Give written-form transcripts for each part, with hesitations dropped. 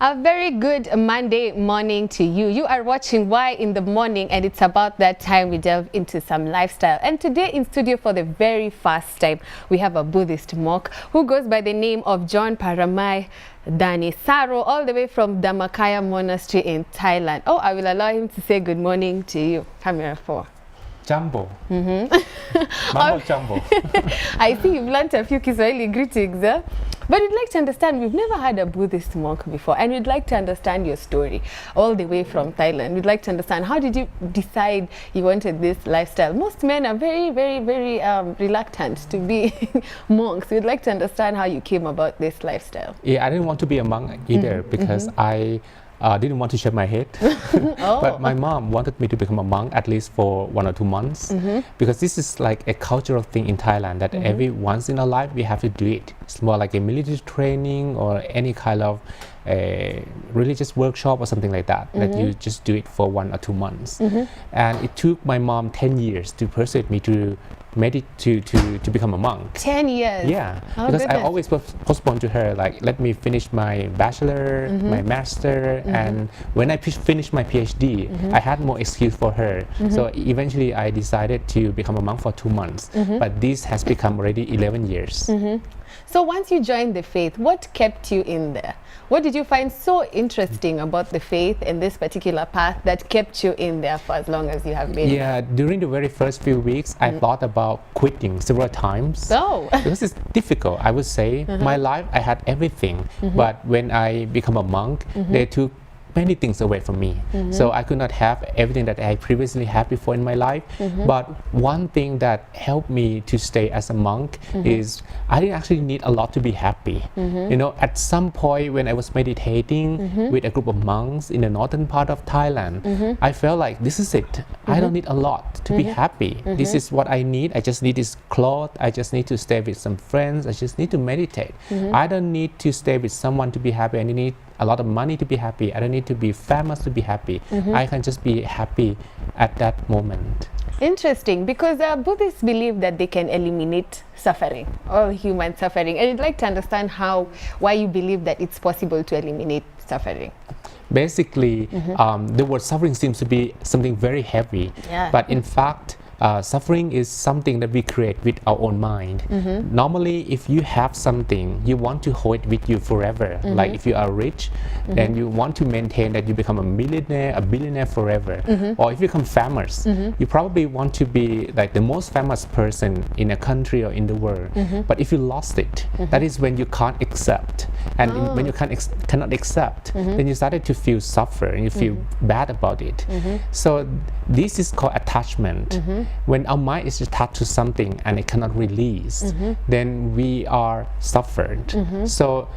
A very good Monday morning to you. You are watching Y in the Morning, and it's about that time we delve into some lifestyle. And today in studio for the very first time, we have a Buddhist monk who goes by the name of John Paramai Dani Saro, all the way from Dhammakaya Monastery in Thailand. Oh, I will allow him to say good morning to you. Camera 4. Jumbo. Mambo Jumbo. I see you've learned a few Kiswahili greetings, eh? But we'd like to understand, we've never had a Buddhist monk before, and we'd like to understand your story all the way from Thailand. We'd like to understand, how did you decide you wanted this lifestyle? Most men are very reluctant to be monks. We'd like to understand how you came about this lifestyle. Yeah, I didn't want to be a monk either because I didn't want to shave my head. But my mom wanted me to become a monk at least for 1 or 2 months because this is like a cultural thing in Thailand that every once in a life we have to do it. It's more like a military training or any kind of religious workshop or something like that, that you just do it for 1 or 2 months. And it took my mom 10 years to persuade me to to become a monk. 10 years? Yeah, oh, because goodness. I always postponed to her, like, let me finish my bachelor, my master, and when I finished my PhD, I had more excuse for her. So eventually I decided to become a monk for 2 months, but this has become already 11 years. So once you joined the faith, what kept you in there? What did you find so interesting about the faith and this particular path that kept you in there for as long as you have been? Yeah, during the very first few weeks, I thought about quitting several times. Oh. Because it's difficult, I would say. My life, I had everything. But when I become a monk, they took many things away from me. So I could not have everything that I previously had before in my life. But one thing that helped me to stay as a monk is I didn't actually need a lot to be happy. You know, at some point when I was meditating with a group of monks in the northern part of Thailand, I felt like this is it. I don't need a lot to be happy. This is what I need. I just need this cloth. I just need to stay with some friends. I just need to meditate. I don't need to stay with someone to be happy. I need a lot of money to be happy. I don't need to be famous to be happy. I can just be happy at that moment. Interesting, because Buddhists believe that they can eliminate suffering, all human suffering. And I'd like to understand why you believe that it's possible to eliminate suffering. Basically, the word suffering seems to be something very heavy. Yeah. But in fact, suffering is something that we create with our own mind. Normally, if you have something, you want to hold it with you forever. Like if you are rich, then you want to maintain that you become a millionaire, a billionaire forever. Or if you become famous, you probably want to be like the most famous person in a country or in the world. But if you lost it, that is when you can't accept. And when you cannot accept, then you started to feel suffer and you feel bad about it. So this is called attachment. When our mind is attached to something and it cannot release, then we are suffered. So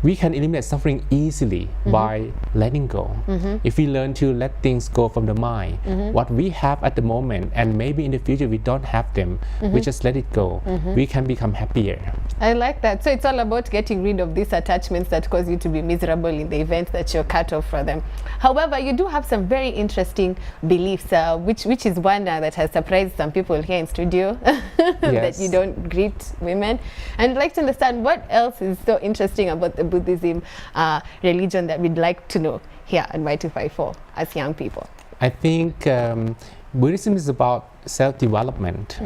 we can eliminate suffering easily by letting go. If we learn to let things go from the mind, what we have at the moment, and maybe in the future we don't have them, we just let it go. We can become happier. I like that. So it's all about getting rid of these attachments that cause you to be miserable in the event that you're cut off from them. However, you do have some very interesting beliefs, which is one that has surprised some people here in studio, that you don't greet women. And I'd like to understand what else is so interesting about the Buddhism religion that we'd like to know here at Y254 as young people. I think Buddhism is about self-development.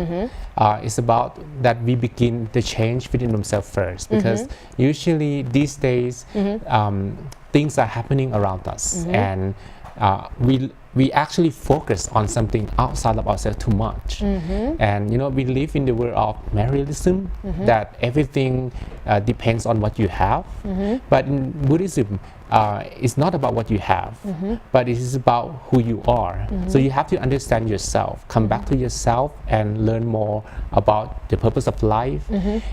It's about that we begin the change within themselves first, because usually these days things are happening around us, and we actually focus on something outside of ourselves too much. And you know, we live in the world of materialism, that everything depends on what you have. But in Buddhism, it's not about what you have, but it is about who you are. So you have to understand yourself, come back to yourself and learn more about the purpose of life.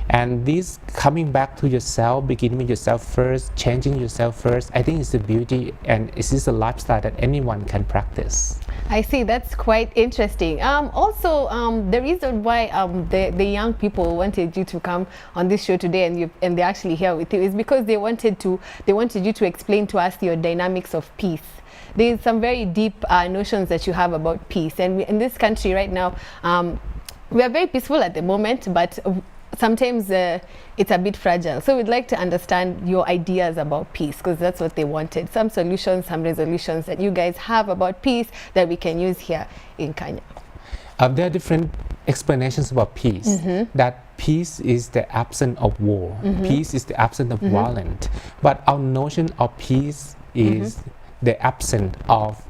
And this coming back to yourself, beginning with yourself first, changing yourself first, I think it's the beauty, and it is a lifestyle that anyone can practice. I see, that's quite interesting. Also, the reason why the young people wanted you to come on this show today, and they're actually here with you, is because they wanted you to explain to us your dynamics of peace. There's some very deep notions that you have about peace, and in this country right now, we are very peaceful at the moment, but sometimes it's a bit fragile. So we'd like to understand your ideas about peace, because that's what they wanted. Some solutions, some resolutions that you guys have about peace that we can use here in Kenya. There are different explanations about peace. That peace is the absence of war. Peace is the absence of violence. But our notion of peace is the absence of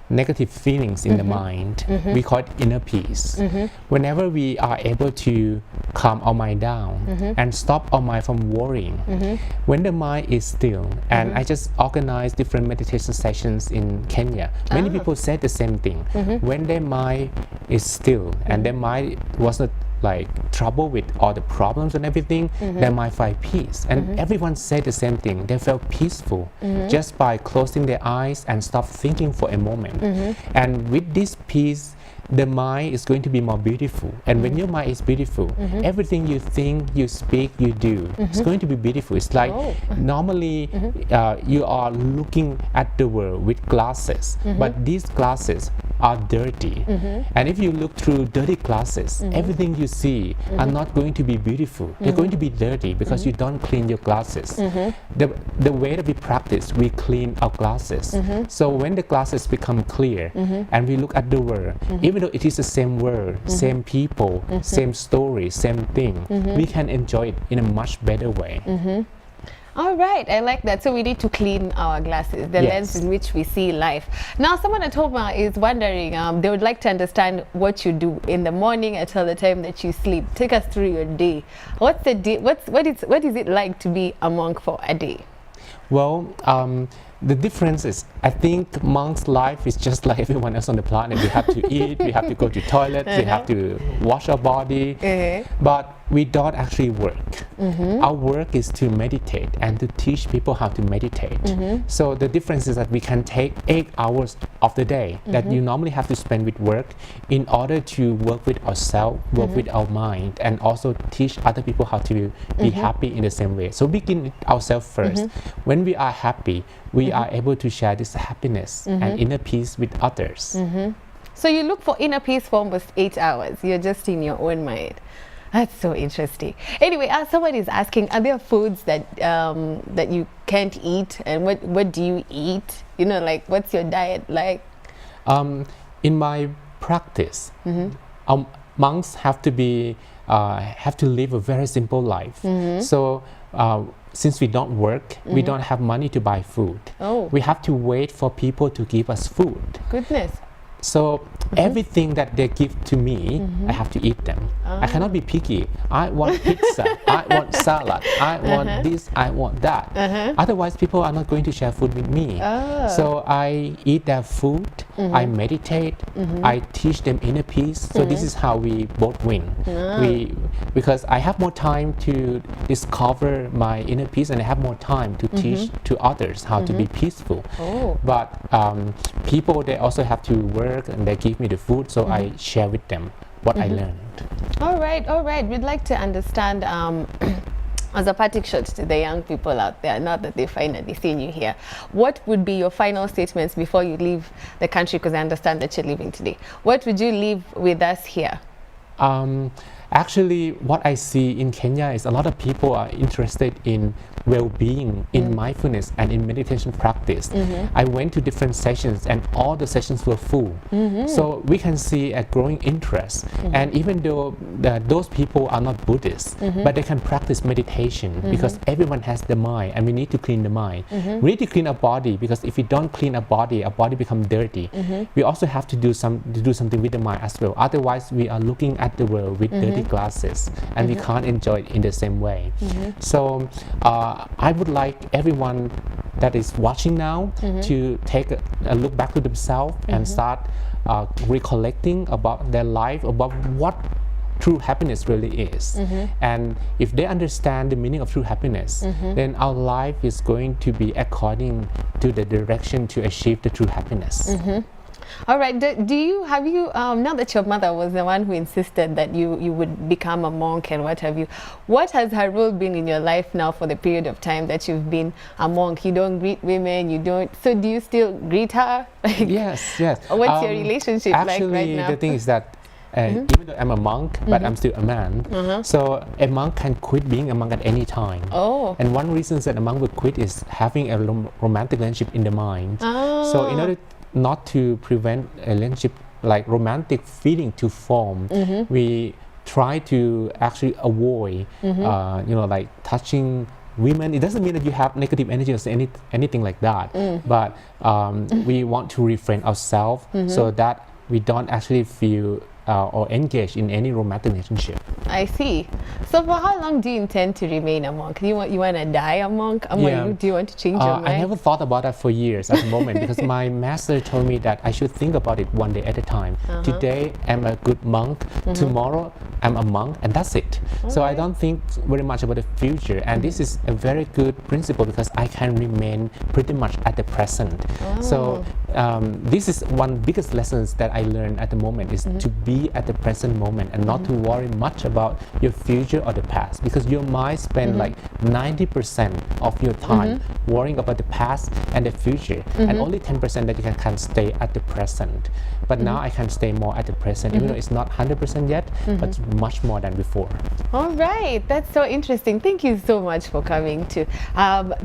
negative feelings in the mind. We call it inner peace. Whenever we are able to calm our mind down and stop our mind from worrying, when the mind is still, and I just organize different meditation sessions in Kenya, many people say the same thing. When their mind is still and their mind was not like trouble with all the problems and everything, they might find peace. And everyone said the same thing. They felt peaceful just by closing their eyes and stop thinking for a moment. And with this peace, the mind is going to be more beautiful. And when your mind is beautiful, everything you think, you speak, you do, it's going to be beautiful. It's like normally you are looking at the world with glasses, but these glasses are dirty. And if you look through dirty glasses, everything you see are not going to be beautiful. They're going to be dirty because you don't clean your glasses. The way that we practice, we clean our glasses. So when the glasses become clear and we look at the world, even though it is the same world, same people, same story, same thing, we can enjoy it in a much better way. All right, I like that. So we need to clean our glasses, the lens in which we see life. Now, someone at home is wondering, they would like to understand what you do in the morning until the time that you sleep. Take us through your day. What's the day? What is it like to be a monk for a day? Well, the difference is, I think monk's life is just like everyone else on the planet. We have to eat, we have to go to toilet, we have to wash our body, but we don't actually work. Our work is to meditate and to teach people how to meditate. So the difference is that we can take 8 hours of the day that you normally have to spend with work in order to work with ourselves, work with our mind, and also teach other people how to be happy in the same way. So begin with ourselves first. When we are happy, we are able to share this happiness and inner peace with others. So you look for inner peace for almost 8 hours. You're just in your own mind. That's so interesting. Anyway, someone is asking, are there foods that that you can't eat, and what do you eat? You know, like, what's your diet like? In my practice, monks have to live a very simple life. So since we don't work, we don't have money to buy food. We have to wait for people to give us food. Goodness. So everything that they give to me, I have to eat them. I cannot be picky. I want pizza, I want salad, I want this, I want that. Otherwise, people are not going to share food with me. So I eat their food, I meditate, I teach them inner peace. So this is how we both win. Because I have more time to discover my inner peace, and I have more time to teach to others how to be peaceful. But people, they also have to work, and they give me the food, so I share with them what I learned. All right. We'd like to understand, as a parting shot to the young people out there, now that they finally seen you here, what would be your final statements before you leave the country? Because I understand that you're leaving today. What would you leave with us here? Actually, what I see in Kenya is a lot of people are interested in well-being, in mindfulness, and in meditation practice. I went to different sessions, and all the sessions were full. So we can see a growing interest. And even though those people are not Buddhists, but they can practice meditation, because everyone has the mind, and we need to clean the mind. We need to clean our body, because if we don't clean our body becomes dirty. We also have to do something with the mind as well. Otherwise, we are looking at the world with dirty glasses, and we can't enjoy it in the same way. So I would like everyone that is watching now to take a look back to themselves and start recollecting about their life, about what true happiness really is. And if they understand the meaning of true happiness, then our life is going to be according to the direction to achieve the true happiness. All right. Have you now that your mother was the one who insisted that you would become a monk and what have you, what has her role been in your life now for the period of time that you've been a monk? You don't greet women, you don't. So do you still greet her? Yes. What's your relationship like right now? Actually, the thing is that even though I'm a monk, but I'm still a man. So a monk can quit being a monk at any time. Oh. And one reason that a monk would quit is having a romantic relationship in the mind. So in order not to prevent a relationship like romantic feeling to form, we try to actually avoid, like touching women. It doesn't mean that you have negative energy or anything like that, but we want to refrain ourselves so that we don't actually feel or engage in any romantic relationship. I see. So for how long do you intend to remain a monk? You want to die a monk? Do you want to change your mind? I never thought about that for years at the moment because my master told me that I should think about it one day at a time. Today I'm a good monk. Tomorrow I'm a monk, and that's it. So I don't think very much about the future, and this is a very good principle because I can remain pretty much at the present. So this is one biggest lessons that I learned at the moment is to be at the present moment and not to worry much about your future or the past, because your mind spend like 90% of your time worrying about the past and the future, and only 10% that you can stay at the present. But now I can stay more at the present, even though it's not 100% yet, but much more than before. All right, that's so interesting. Thank you so much for coming to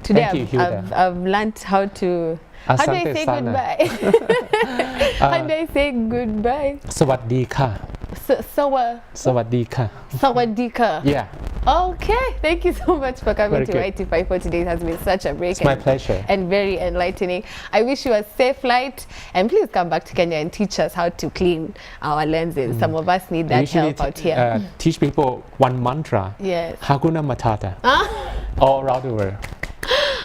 today. I've learned how to. How do I say goodbye? How do I say goodbye? สวัสดีค่ะ สวัสดีค่ะ Sawadika. Yeah. Okay, thank you so much for coming Very to good. Y254 today. It has been such a break. It's my pleasure. And very enlightening. I wish you a safe flight, and please come back to Kenya and teach us how to clean our lenses. Some of us need that Usually help out here. Teach people one mantra. Yes. Hakuna Matata. All around the world.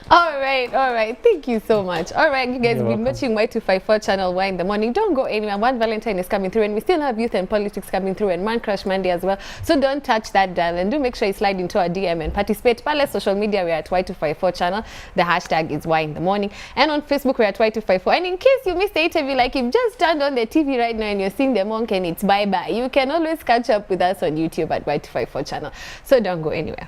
All right. Thank you so much. All right, you guys have been watching Y254 channel Y in the morning. Don't go anywhere. One Valentine is coming through, and we still have youth and politics coming through, and Man Crush Monday as well. So don't touch that dial, and do make sure you slide into our DM and participate. Palace social media, we're at Y254 channel. The hashtag is Y in the morning, and on Facebook we're at Y254. And in case you missed the interview, like you've just turned on the TV right now and you're seeing the monk and it's bye bye, you can always catch up with us on YouTube at Y254 channel. So don't go anywhere.